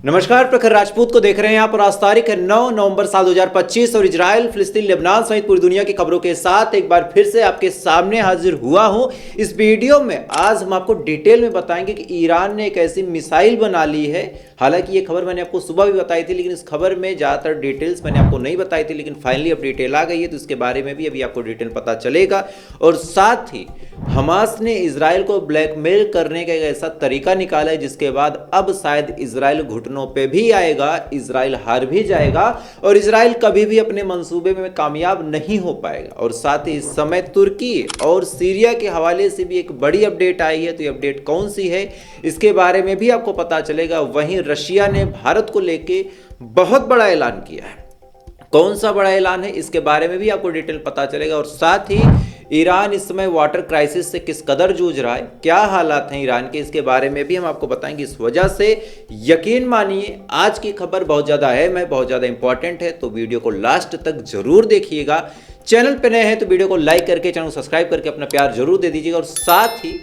नमस्कार, प्रखर राजपूत को देख रहे हैं आप और आज तारीख है 9 नवंबर साल 2025 और इजराइल, फिलिस्तीन, लेबनान सहित पूरी दुनिया की खबरों के साथ एक बार फिर से आपके सामने हाजिर हुआ हूं। इस वीडियो में आज हम आपको डिटेल में बताएंगे कि ईरान ने एक ऐसी मिसाइल बना ली है। हालांकि ये खबर मैंने आपको सुबह भी बताई थी, लेकिन इस खबर में ज़्यादातर डिटेल्स मैंने आपको नहीं बताई थी, लेकिन फाइनली अब डिटेल आ गई है, तो इसके बारे में भी अभी आपको डिटेल पता चलेगा। और साथ ही हमास ने इजराइल को ब्लैकमेल करने का एक ऐसा तरीका निकाला है जिसके बाद अब शायद इजराइल घुटनों पे भी आएगा, इजराइल हार भी जाएगा और इजराइल कभी भी अपने मंसूबे में कामयाब नहीं हो पाएगा। और साथ ही इस समय तुर्की और सीरिया के हवाले से भी एक बड़ी अपडेट आई है, तो ये अपडेट कौन सी है इसके बारे में भी आपको पता चलेगा। वहीं रशिया ने भारत को लेके बहुत बड़ा ऐलान किया है। कौन सा बड़ा ऐलान है इसके बारे में भी आपको डिटेल पता चलेगा। और साथ ही ईरान इस समय वाटर क्राइसिस से किस कदर जूझ रहा है, क्या हालात हैं ईरान के, इसके बारे में भी हम आपको बताएंगे। इस वजह से यकीन मानिए आज की खबर बहुत ज़्यादा अहम है, बहुत ज़्यादा इंपॉर्टेंट है, तो वीडियो को लास्ट तक जरूर देखिएगा। चैनल पर नए हैं तो वीडियो को लाइक करके, चैनल को सब्सक्राइब करके अपना प्यार जरूर दे दीजिएगा। और साथ ही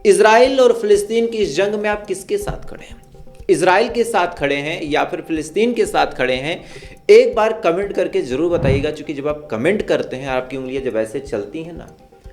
इजराइल और फिलिस्तीन की इस जंग में आप किसके साथ खड़े हैं, इजराइल के साथ खड़े हैं या फिर फिलिस्तीन के साथ खड़े हैं, एक बार कमेंट करके जरूर बताइएगा। क्योंकि जब आप कमेंट करते हैं, आपकी उंगलियां जब ऐसे चलती हैं ना,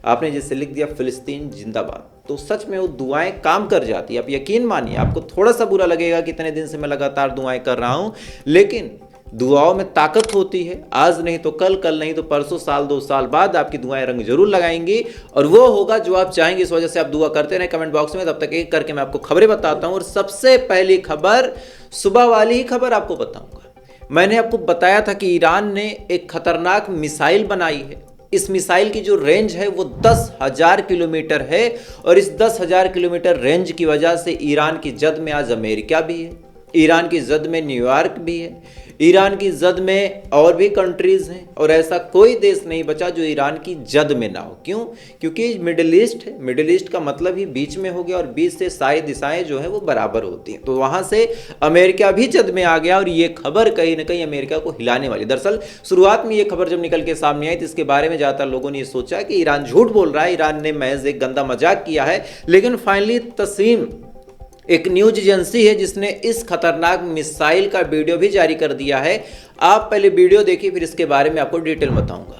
आपने जैसे लिख दिया फिलिस्तीन जिंदाबाद, तो सच में वो दुआएं काम कर जाती है। आप यकीन मानिए, आपको थोड़ा सा बुरा लगेगा कि इतने दिन से मैं लगातार दुआएं कर रहा हूं, लेकिन दुआओं में ताकत होती है। आज नहीं तो कल, कल नहीं तो परसों, साल 2 साल बाद आपकी दुआएं रंग जरूर लगाएंगी और वो होगा जो आप चाहेंगे। इस वजह से आप दुआ करते रहें कमेंट बॉक्स में। तब तक एक करके मैं आपको खबरें बताता हूं और सबसे पहली खबर, सुबह वाली ही खबर आपको बताऊंगा। मैंने आपको बताया था कि ईरान ने एक खतरनाक मिसाइल बनाई है। इस मिसाइल की जो रेंज है वो 10,000 किलोमीटर है और इस 10,000 किलोमीटर रेंज की वजह से ईरान की जद में आज अमेरिका भी है, ईरान की जद में न्यूयॉर्क भी है, ईरान की जद में और भी कंट्रीज हैं और ऐसा कोई देश नहीं बचा जो ईरान की जद में ना हो। क्यों? क्योंकि मिडिल ईस्ट है, मिडिल ईस्ट का मतलब ही बीच में हो गया और बीच से सारी दिशाएं जो है वो बराबर होती हैं, तो वहां से अमेरिका भी जद में आ गया और ये खबर कहीं ना कहीं अमेरिका को हिलाने वाली। दरअसल शुरुआत में ये खबर जब निकल के सामने आई तो इसके बारे में ज्यादातर लोगों ने ये सोचा कि ईरान झूठ बोल रहा है, ईरान ने महज एक गंदा मजाक किया है, लेकिन फाइनली तस्नीम एक न्यूज एजेंसी है जिसने इस खतरनाक मिसाइल का वीडियो भी जारी कर दिया है। आप पहले वीडियो देखिए, फिर इसके बारे में आपको डिटेल बताऊंगा।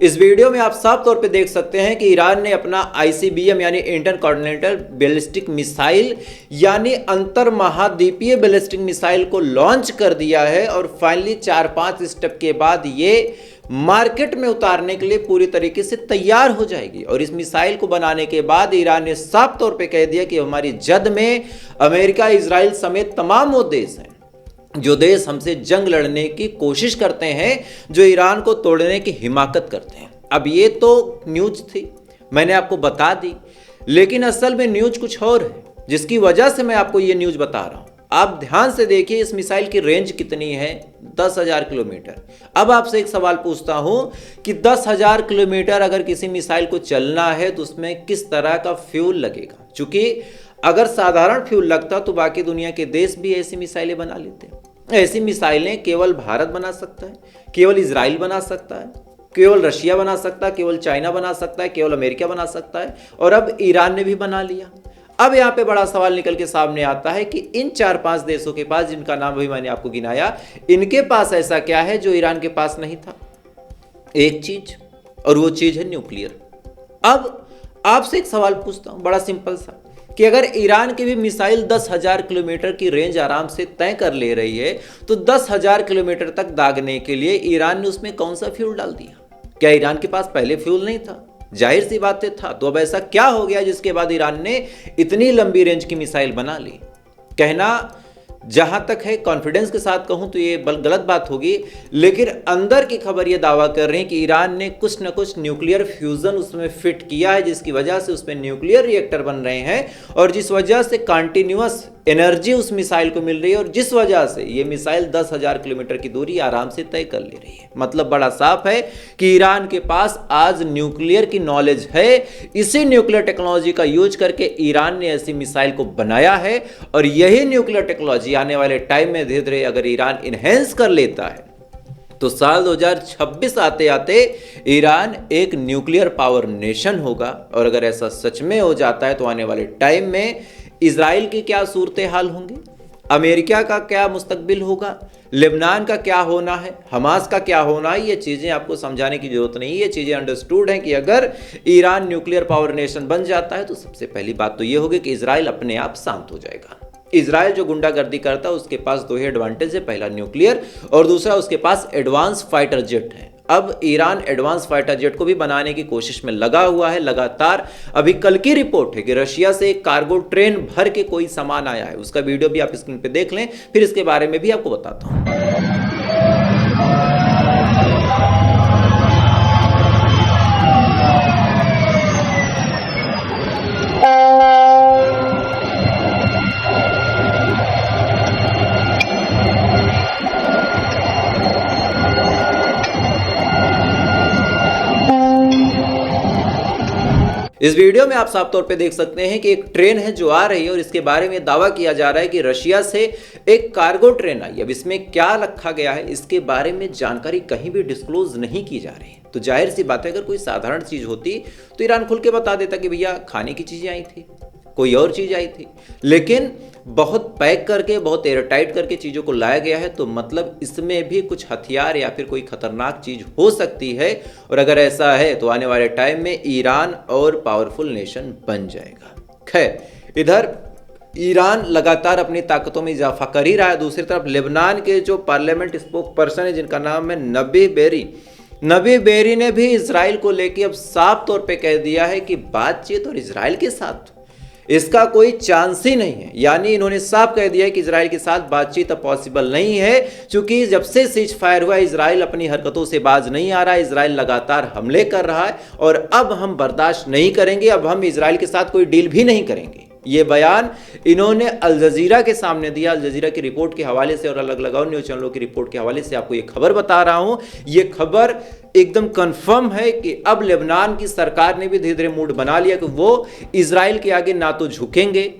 इस वीडियो में आप साफ तौर पे देख सकते हैं कि ईरान ने अपना ICBM यानी इंटरकॉन्टिनेंटल बैलिस्टिक मिसाइल यानी अंतर महाद्वीपीय बैलिस्टिक मिसाइल को लॉन्च कर दिया है और फाइनली 4-5 स्टेप के बाद ये मार्केट में उतारने के लिए पूरी तरीके से तैयार हो जाएगी। और इस मिसाइल को बनाने के बाद ईरान ने साफ तौर पे कह दिया कि हमारी जद में अमेरिका, इजराइल समेत तमाम वो देश हैं जो देश हमसे जंग लड़ने की कोशिश करते हैं, जो ईरान को तोड़ने की हिमाकत करते हैं। अब ये तो न्यूज थी, मैंने आपको बता दी, लेकिन असल में न्यूज कुछ और है जिसकी वजह से मैं आपको ये न्यूज बता रहा हूं। आप ध्यान से देखिए, इस मिसाइल की रेंज कितनी है, 10,000 किलोमीटर। अब आपसे एक सवाल पूछता हूं कि 10,000 किलोमीटर अगर किसी मिसाइल को चलना है तो उसमें किस तरह का फ्यूल लगेगा। चूंकि अगर साधारण फ्यूल लगता तो बाकी दुनिया के देश भी ऐसी मिसाइलें बना लेते। ऐसी मिसाइलें केवल भारत बना सकता है, केवल इजराइल बना सकता है, केवल रशिया बना सकता है, केवल चाइना बना सकता है, केवल अमेरिका बना सकता है और अब ईरान ने भी बना लिया। अब यहाँ पे बड़ा सवाल निकल के सामने आता है कि इन 4-5 देशों के पास, जिनका नाम भी मैंने आपको गिनाया, इनके पास ऐसा क्या है जो ईरान के पास नहीं था? एक चीज, और वो चीज है न्यूक्लियर। अब आपसे एक सवाल पूछता हूं, बड़ा सिंपल सा, कि अगर ईरान की भी मिसाइल 10,000 किलोमीटर की रेंज आराम से तय कर ले रही है, तो 10,000 किलोमीटर तक दागने के लिए ईरान ने उसमें कौन सा फ्यूल डाल दिया? क्या ईरान के पास पहले फ्यूल नहीं था? जाहिर सी बात है था। तो अब ऐसा क्या हो गया जिसके बाद ईरान ने इतनी लंबी रेंज की मिसाइल बना ली? कहना जहां तक है कॉन्फिडेंस के साथ कहूं तो ये गलत बात होगी, लेकिन अंदर की खबर ये दावा कर रहे हैं कि ईरान ने कुछ न कुछ न्यूक्लियर फ्यूजन उसमें फिट किया है, जिसकी वजह से उसमें न्यूक्लियर रिएक्टर बन रहे हैं और जिस वजह से कंटिन्यूअस एनर्जी उस मिसाइल को मिल रही है और जिस वजह से ये मिसाइल 10,000 किलोमीटर की दूरी आराम से तय कर ले रही है। मतलब बड़ा साफ है कि ईरान के पास आज न्यूक्लियर की नॉलेज है। इसी न्यूक्लियर टेक्नोलॉजी का यूज करके ईरान ने ऐसी मिसाइल को बनाया है और यही न्यूक्लियर टेक्नोलॉजी आने वाले टाइम में धीरे धीरे अगर ईरान इनहेंस कर लेता है तो साल 2026 आते आते ईरान एक न्यूक्लियर पावर नेशन होगा। और अगर ऐसा सच में हो जाता है तो आने वाले टाइम में इजराइल की क्या सूरत हाल होंगी, अमेरिका का क्या मुस्तकबिल होगा, लेबनान का क्या होना है, हमास का क्या होना है, ये चीज़ें आपको समझाने की जरूरत नहीं है। ये चीज़ें अंडरस्टूड हैं कि अगर ईरान न्यूक्लियर पावर नेशन बन जाता है तो सबसे पहली बात तो ये होगी कि इजराइल अपने आप शांत हो जाएगा। इजराइल जो गुंडागर्दी करता है उसके पास दो ही एडवांटेज है, पहला न्यूक्लियर और दूसरा उसके पास एडवांस फाइटर जेट है। अब ईरान एडवांस फाइटर जेट को भी बनाने की कोशिश में लगा हुआ है लगातार। अभी कल की रिपोर्ट है कि रशिया से एक कार्गो ट्रेन भर के कोई सामान आया है, उसका वीडियो भी आप स्क्रीन पे देख लें, फिर इसके बारे में भी आपको बताता हूं। इस वीडियो में आप साफ तौर पे देख सकते हैं कि एक ट्रेन है जो आ रही है और इसके बारे में दावा किया जा रहा है कि रशिया से एक कार्गो ट्रेन आई। अब इसमें क्या रखा गया है इसके बारे में जानकारी कहीं भी डिस्क्लोज नहीं की जा रही। तो जाहिर सी बात है अगर कोई साधारण चीज होती तो ईरान खुल के बता देता कि भैया खाने की चीजें आई थी, कोई और चीज आई थी, लेकिन बहुत पैक करके बहुत एयरटाइट करके चीजों को लाया गया है। तो मतलब इसमें भी कुछ हथियार या फिर कोई खतरनाक चीज हो सकती है और अगर ऐसा है तो आने वाले टाइम में ईरान और पावरफुल नेशन बन जाएगा। खैर, इधर ईरान लगातार अपनी ताकतों में इजाफा कर ही रहा है। दूसरी तरफ लेबनान के जो पार्लियामेंट स्पोक पर्सन है जिनका नाम है नबी बेरी ने भी इजराइल को लेकर अब साफ तौर पे कह दिया है कि बातचीत और इजराइल के साथ इसका कोई चांस ही नहीं है। यानी इन्होंने साफ कह दिया है कि इजराइल के साथ बातचीत अब पॉसिबल नहीं है, क्योंकि जब से सीज फायर हुआ इजराइल अपनी हरकतों से बाज नहीं आ रहा है, इजराइल लगातार हमले कर रहा है और अब हम बर्दाश्त नहीं करेंगे, अब हम इजराइल के साथ कोई डील भी नहीं करेंगे। ये बयान इन्होंने अल जजीरा के सामने दिया। अल जजीरा की रिपोर्ट के हवाले से और अलग अलग और न्यूज चैनलों की रिपोर्ट के हवाले से आपको ये खबर बता रहा हूं। ये खबर एकदम कंफर्म है कि अब लेबनान की सरकार ने भी धीरे धीरे मूड बना लिया कि वो इजराइल के आगे ना तो झुकेंगे,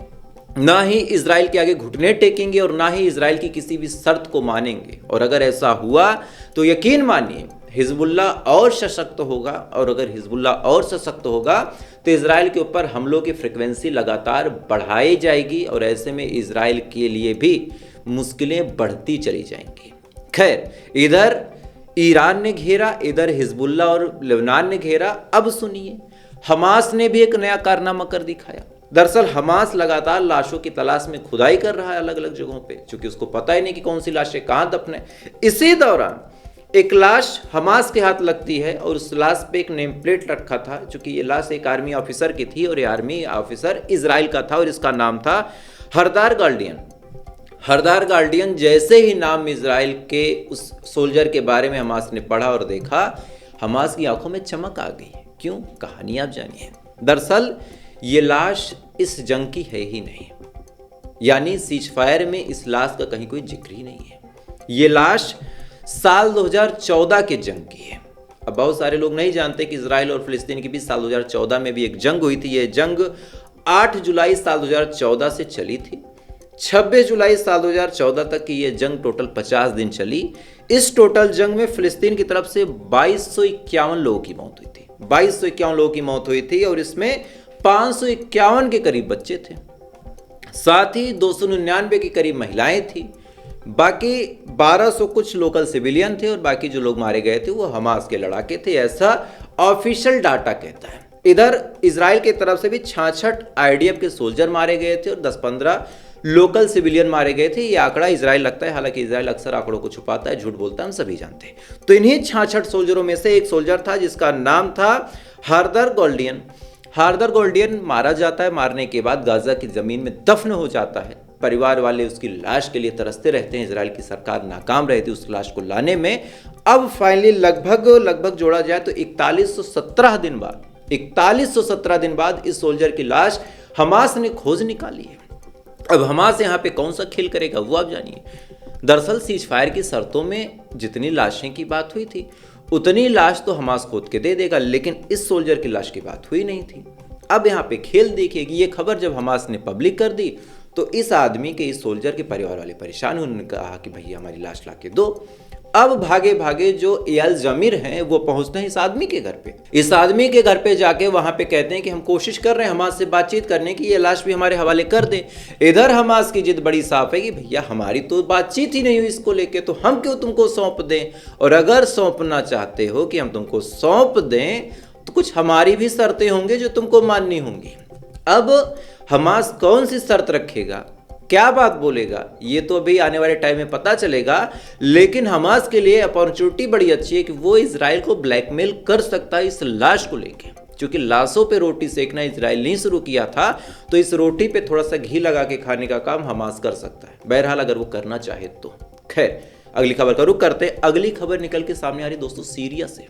ना ही इजराइल के आगे घुटने टेकेंगे और ना ही इजराइल की किसी भी शर्त को मानेंगे। और अगर ऐसा हुआ तो यकीन मानिए हिजबुल्लाह और सशक्त होगा और अगर हिजबुल्लाह और सशक्त होगा तो इजराइल के ऊपर हमलों की फ्रिक्वेंसी लगातार बढ़ाई जाएगी और ऐसे में इजराइल के लिए भी मुश्किलें बढ़ती चली जाएंगी। खैर, इधर ईरान ने घेरा, इधर हिजबुल्लाह और लेबनान ने घेरा। अब सुनिए, हमास ने भी एक नया कारनामा कर दिखाया। दरअसल हमास लगातार लाशों की तलाश में खुदाई कर रहा है अलग अलग जगहों पे, क्योंकि उसको पता ही नहीं कि कौन सी लाशें कहां दफन है। इसी दौरान एक लाश हमास के हाथ लगती है और उस लाश पे एक नेम प्लेट रखा था, क्योंकि ये लाश एक आर्मी ऑफिसर की थी और ये आर्मी ऑफिसर इजराइल का था और इसका नाम था हरदार गार्डियन। हरदार गार्डियन जैसे ही नाम इजराइल के उस सोल्जर के बारे में हमास ने पढ़ा और देखा, हमास की आंखों में चमक आ गई। क्यों? कहानी आप जानिए। दरअसल ये लाश इस जंग की है ही नहीं, यानी सीज फायर में इस लाश का कहीं कोई जिक्र ही नहीं है। ये लाश साल 2014 के जंग की है। अब बहुत सारे लोग नहीं जानते कि इजराइल और फिलिस्तीन के बीच साल 2014 में भी एक जंग हुई थी। ये जंग 8 जुलाई साल 2014 से चली थी। 26 जुलाई साल 2014 तक की ये जंग टोटल 50 दिन चली। इस टोटल जंग में फिलिस्तीन की तरफ से 2251 लोगों की मौत हुई थी। 2251 लोगों की मौत हुई थी और इसमें 551 के करीब बच्चे थे, साथ ही 299 के करीब महिलाएं थी, बाकी 1200 कुछ लोकल सिविलियन थे और बाकी जो लोग मारे गए थे वो हमास के लड़ाके थे, ऐसा ऑफिशियल डाटा कहता है। इधर इजराइल की तरफ से भी 66 आईडीएफ के सोल्जर मारे गए थे और 10-15 लोकल सिविलियन मारे गए थे। ये आंकड़ा इजराइल लगता है, हालांकि इजराइल अक्सर आंकड़ों को छुपाता है, झूठ बोलता है, हम सभी जानते हैं। तो इन्हीं 66 सोल्जरों में से एक सोल्जर था जिसका नाम था हार्दर गोल्डियन मारा जाता है। मारने के बाद गाजा की ज़मीन में दफन हो जाता है। परिवार वाले उसकी लाश के लिए तरसते रहते हैं। इजराइल की सरकार नाकाम रहती है उस लाश को लाने में। अब फाइनली लगभग जोड़ा जाए तो 4117 दिन बाद इस सोल्जर की लाश हमास ने खोज निकाली है। अब हमास यहाँ पे कौन सा खेल करेगा वो आप जानिए। दरअसल सीज फायर की शर्तों में जितनी लाशें की बात हुई थी उतनी लाश तो हमास खोद के दे देगा, लेकिन इस सोल्जर की लाश की बात हुई नहीं थी। अब यहाँ पे खेल देखिए कि ये खबर जब हमास ने पब्लिक कर दी तो इस आदमी के, इस सोल्जर के परिवार वाले परेशान हुए। उन्होंने कहा कि भैया हमारी लाश ला के दो। अब भागे जो एल जमीर हैं वो पहुंचते हैं इस आदमी के घर पे। इस आदमी के घर पे जाके वहां पे कहते हैं कि हम कोशिश कर रहे हैं हमास से बातचीत करने की, ये लाश भी हमारे हवाले कर दे। इधर हमास की जिद बड़ी साफ है कि भैया हमारी तो बातचीत ही नहीं हुई इसको लेके, तो हम क्यों तुमको सौंप दें, और अगर सौंपना चाहते हो कि हम तुमको सौंप दें तो कुछ हमारी भी शर्तें होंगी जो तुमको माननी होंगी। अब हमास कौन सी शर्त रखेगा, क्या बात बोलेगा, ये तो अभी आने वाले टाइम में पता चलेगा। लेकिन हमास के लिए अपॉर्चुनिटी बड़ी अच्छी है कि वो इजराइल को ब्लैकमेल कर सकता है इस लाश को लेके। क्योंकि लाशों पे रोटी सेकना इजराइल नहीं शुरू किया था, तो इस रोटी पे थोड़ा सा घी लगा के खाने का काम हमास कर सकता है, बहरहाल अगर वो करना चाहे तो। खैर अगली खबर का रुख करते। अगली खबर निकल के सामने आ रही दोस्तों सीरिया से,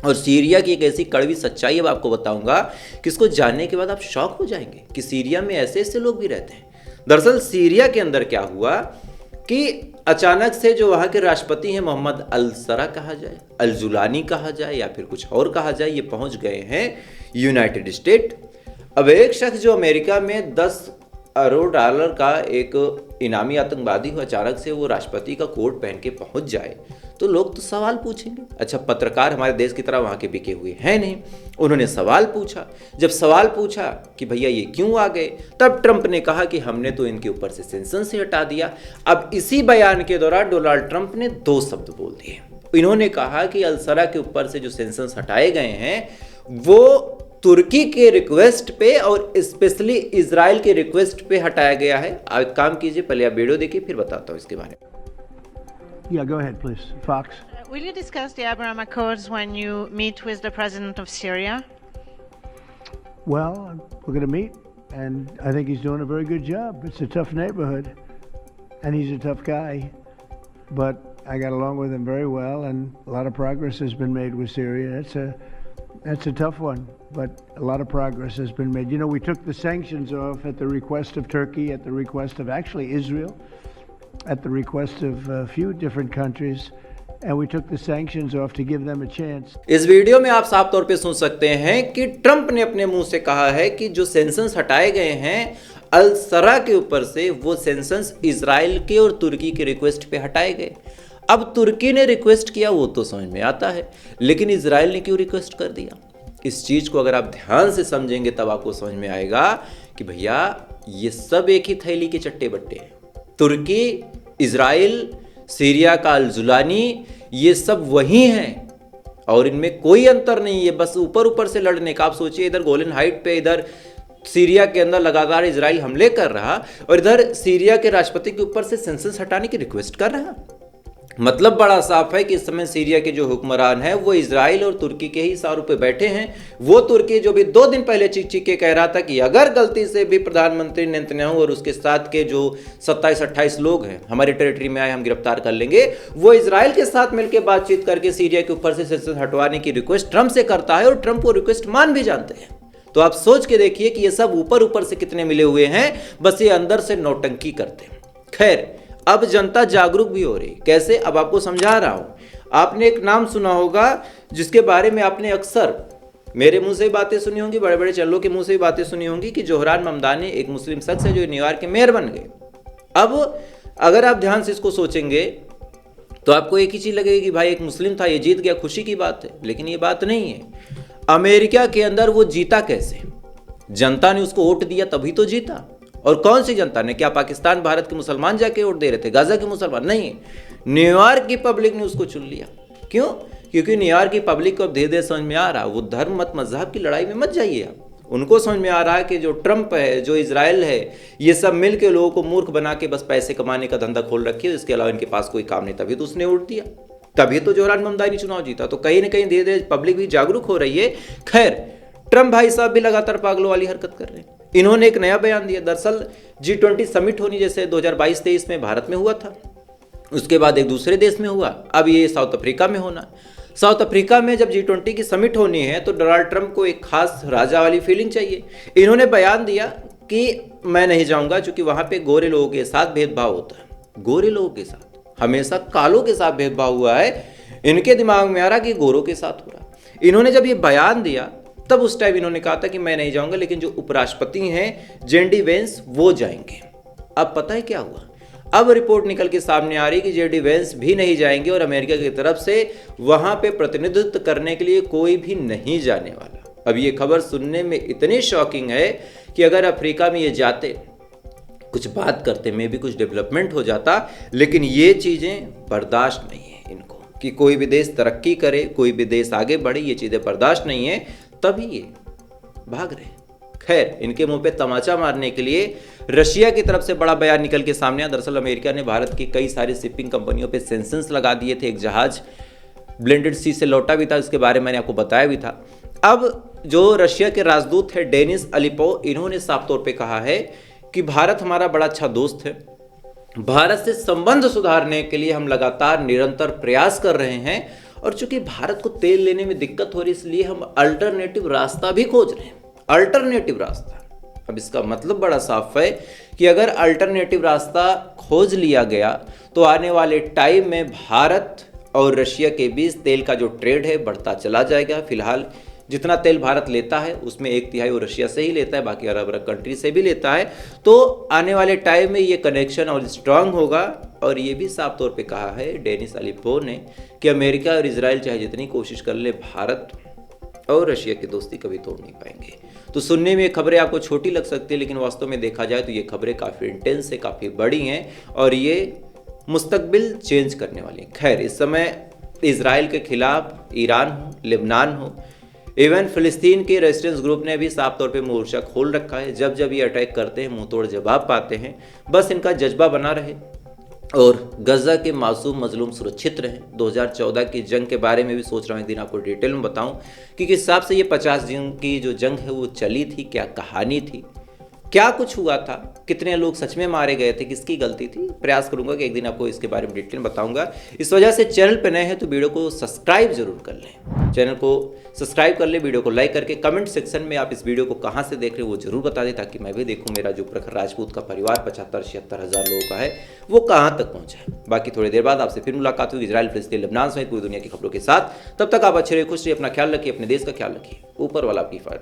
और सीरिया की एक ऐसी कड़वी सच्चाई अब आपको बताऊंगा कि इसको जानने के बाद आप शॉक हो जाएंगे कि सीरिया में ऐसे लोग भी रहते हैं। दरअसल सीरिया के अंदर क्या हुआ कि अचानक से जो वहाँ के राष्ट्रपति हैं मोहम्मद अल सरा कहा जाए, अल जुलानी कहा जाए या फिर कुछ और कहा जाए, ये पहुंच गए हैं यूनाइटेड स्टेट। अब एक शख्स जो अमेरिका में 10 अरब डॉलर का एक इनामी आतंकवादी हो, अचानक से वो राष्ट्रपति का कोट पहन के पहुंच जाए तो लोग तो सवाल पूछेंगे। अच्छा, पत्रकार हमारे देश की तरह वहाँ के बिके हुए हैं नहीं, उन्होंने सवाल पूछा। जब सवाल पूछा कि भैया ये क्यों आ गए, तब ट्रंप ने कहा कि हमने तो इनके ऊपर से सेंक्शन से हटा दिया। अब इसी बयान के दौरान डोनाल्ड ट्रंप ने 2 शब्द बोल दिए। इन्होंने कहा कि अलसरा के ऊपर से जो सेंक्शन हटाए गए हैं वो तुर्की के रिक्वेस्ट पे और स्पेशली इजराइल के रिक्वेस्ट पे हटाया गया है। आप एक काम कीजिए, पहले आप वीडियो देखिए फिर बताता हूँ इसके बारे में। Yeah, go ahead, please. Fox. Will you discuss the Abraham Accords when you meet with the president of Syria? Well, we're going to meet, and I think he's doing a very good job. It's a tough neighborhood, and he's a tough guy, but I got along with him very well, and a lot of progress has been made with Syria. That's a tough one, but a lot of progress has been made. You know, we took the sanctions off at the request of Turkey, at the request of actually Israel, at the request of a few different countries, and we took the sanctions off to give them a chance. इस video में आप साफ तौर पे सुन सकते हैं कि Trump ने अपने मुंह से कहा है कि जो सेंक्शंस हटाए गए हैं अल सरा के ऊपर से, वो सेंक्शंस इजराइल के और तुर्की के रिक्वेस्ट पे हटाए गए। अब तुर्की ने रिक्वेस्ट किया वो तो समझ में आता है, लेकिन इजराइल ने क्यों रिक्वेस्ट कर दिया, इस चीज को अगर आप ध्यान से समझेंगे तब आपको समझ में आएगा कि भैया ये सब एक ही थैली के चट्टे बट्टे हैं। तुर्की, इजराइल, सीरिया का अल जुलानी, ये सब वही हैं और इनमें कोई अंतर नहीं है, बस ऊपर ऊपर से लड़ने का। आप सोचिए, इधर गोलन हाइट पे, इधर सीरिया के अंदर लगातार इजराइल हमले कर रहा और इधर सीरिया के राष्ट्रपति के ऊपर से सेंक्शंस हटाने की रिक्वेस्ट कर रहा। मतलब बड़ा साफ है कि इस समय सीरिया के जो हुक्मरान हैं वो इजराइल और तुर्की के ही इशारों पे बैठे हैं। वो तुर्की जो भी 2 दिन पहले चीख चीख के कह रहा था कि अगर गलती से भी प्रधानमंत्री नेतन्याहू और उसके साथ के जो 27-28 लोग हैं हमारी टेरिटरी में आए हम गिरफ्तार कर लेंगे, वो इजराइल के साथ मिलकर बातचीत करके सीरिया के ऊपर से सेंक्शन हटवाने की रिक्वेस्ट ट्रंप से करता है और ट्रंप वो रिक्वेस्ट मान भी जानते हैं। तो आप सोच के देखिए कि ये सब ऊपर ऊपर से कितने मिले हुए हैं, बस ये अंदर से नौटंकी करते हैं। खैर, अब जनता जागरूक भी हो रही। कैसे, अब आपको समझा रहा हूं। आपने एक नाम सुना होगा जिसके बारे में आपने अक्सर मेरे मुंह से बातें सुनी होंगी, बड़े बड़े चैनलों के मुंह से बातें सुनी होंगी कि जोहरान ममदानी एक मुस्लिम शख्स है जो न्यूयॉर्क के मेयर बन गए। अब अगर आप ध्यान से इसको सोचेंगे तो आपको एक ही चीज लगेगी कि भाई एक मुस्लिम था, ये जीत गया, खुशी की बात है। लेकिन ये बात नहीं है। अमेरिका के अंदर वो जीता कैसे? जनता ने उसको वोट दिया तभी तो जीता। और कौन सी जनता ने? क्या पाकिस्तान भारत के मुसलमान जाके वोट दे रहे थे, गाजा के मुसलमान? नहीं, न्यूयॉर्क की पब्लिक ने उसको चुन लिया। क्यों? क्योंकि न्यूयॉर्क की पब्लिक को अब धीरे धीरे समझ में आ रहा, वो धर्म मत मजहब की लड़ाई में मत जाइए आप। उनको समझ में आ रहा है कि जो ट्रंप है, जो इजराइल है, ये सब मिलकर लोगों को मूर्ख बना के बस पैसे कमाने का धंधा खोल रखी है, इसके अलावा इनके पास कोई काम नहीं, तभी तो उसने वोट दिया। तभी तो जोहरान ममदानी चुनाव जीता। तो कहीं ना कहीं धीरे धीरे पब्लिक भी जागरूक हो रही है। खैर, ट्रम्प भाई साहब भी लगातार पागलों वाली हरकत कर रहे हैं। इन्होंने एक नया बयान दिया। दरअसल G20 समिट होनी जैसे 2022-23 में भारत में हुआ था, उसके बाद एक दूसरे देश में हुआ, अब ये साउथ अफ्रीका में होना। साउथ अफ्रीका में जब G20 की समिट होनी है तो डोनाल्ड ट्रंप को एक खास राजा वाली फीलिंग चाहिए। इन्होंने बयान दिया कि मैं नहीं जाऊंगा, क्योंकि वहां पे गोरे लोगों के साथ भेदभाव होता है। गोरे लोगों के साथ हमेशा कालों के साथ भेदभाव हुआ है। इनके दिमाग में आ रहा कि गोरों के साथ हो रहा। इन्होंने जब ये बयान दिया तब उस टाइम इन्होंने कहा था कि मैं नहीं जाऊंगा, लेकिन जो उपराष्ट्रपति हैं जेडी वेंस वो जाएंगे। अब पता है क्या हुआ? अब रिपोर्ट निकल के सामने आ रही कि जेडी वेंस भी नहीं जाएंगे और अमेरिका की तरफ से वहां पे प्रतिनिधित्व करने के लिए कोई भी नहीं जाने वाला। अब ये खबर सुनने में इतनी शॉकिंग है कि अगर अफ्रीका में ये जाते, कुछ बात करते में भी कुछ डेवलपमेंट हो जाता, लेकिन ये चीजें बर्दाश्त नहीं है इनको कि कोई भी देश तरक्की करे, कोई भी देश आगे बढ़े, ये चीजें बर्दाश्त नहीं है, तभी ये भाग रहे। खैर, इनके मुंह पे तमाचा मारने के लिए रशिया की तरफ से बड़ा बयान निकल के सामने आया। दरअसल अमेरिका ने भारत की कई सारी शिपिंग कंपनियों पे सेंक्शंस लगा दिए थे। एक जहाज ब्लेंडेड सी से लौटा भी था, इसके बारे में मैंने आपको बताया भी था। अब जो रशिया के राजदूत है डेनिस अलिपोव, इन्होंने साफ तौर पे कहा है कि भारत हमारा बड़ा अच्छा दोस्त है, भारत से संबंध सुधारने के लिए हम लगातार निरंतर प्रयास कर रहे हैं, और चूंकि भारत को तेल लेने में दिक्कत हो रही, इसलिए हम अल्टरनेटिव रास्ता भी खोज रहे हैं। अल्टरनेटिव रास्ता, अब इसका मतलब बड़ा साफ है कि अगर अल्टरनेटिव रास्ता खोज लिया गया तो आने वाले टाइम में भारत और रशिया के बीच तेल का जो ट्रेड है बढ़ता चला जाएगा। फिलहाल जितना तेल भारत लेता है उसमें 1/3 वो रशिया से ही लेता है, बाकी अरब अरब कंट्री से भी लेता है। तो आने वाले टाइम में ये कनेक्शन और स्ट्रांग होगा। और ये भी साफ तौर पे कहा है डेनिस अलिपोव ने कि अमेरिका और इजराइल चाहे जितनी कोशिश कर ले, भारत और रशिया की दोस्ती कभी तोड़ नहीं पाएंगे। तो सुनने में ये खबरें आपको छोटी लग सकती है, लेकिन वास्तव में देखा जाए तो ये खबरें काफ़ी इंटेंस है, काफ़ी बड़ी हैं और ये मुस्तकबिल चेंज करने वाली हैं। खैर, इस समय इजराइल के खिलाफ ईरान हो, लेबनान हो, इवन फिलिस्तीन के रेजिस्टेंस ग्रुप ने भी साफ तौर पे मोर्चा खोल रखा है। जब जब ये अटैक करते हैं मुंह तोड़ जवाब पाते हैं। बस इनका जज्बा बना रहे और गजा के मासूम मजलूम सुरक्षित रहें। 2014 की जंग के बारे में भी सोच रहा हूँ एक दिन आपको डिटेल में बताऊं कि किस हिसाब से ये 50 दिन की जो जंग है वो चली थी, क्या कहानी थी, क्या कुछ हुआ था, कितने लोग सच में मारे गए थे, किसकी गलती थी। प्रयास करूंगा कि एक दिन आपको इसके बारे में डिटेल में बताऊंगा। इस वजह से चैनल पर नए हैं तो वीडियो को सब्सक्राइब जरूर कर लें, चैनल को सब्सक्राइब कर लें, वीडियो को लाइक करके कमेंट सेक्शन में आप इस वीडियो को कहाँ से देख रहे हो वो जरूर बता दें, ताकि मैं भी देखूँ मेरा जो प्रखर राजपूत का परिवार 75-76 हज़ार लोगों का है वो कहाँ तक पहुँचा है। बाकी थोड़ी देर बाद आपसे फिर मुलाकात हुई इजराइल, फिलिस्तीन, लेबनान समेत पूरी दुनिया की खबरों के साथ। तब तक आप अच्छे रहिए, खुश रहिए, अपना ख्याल रखिए, अपने देश का ख्याल रखिए। ऊपर वाला आपकी हिफाजत।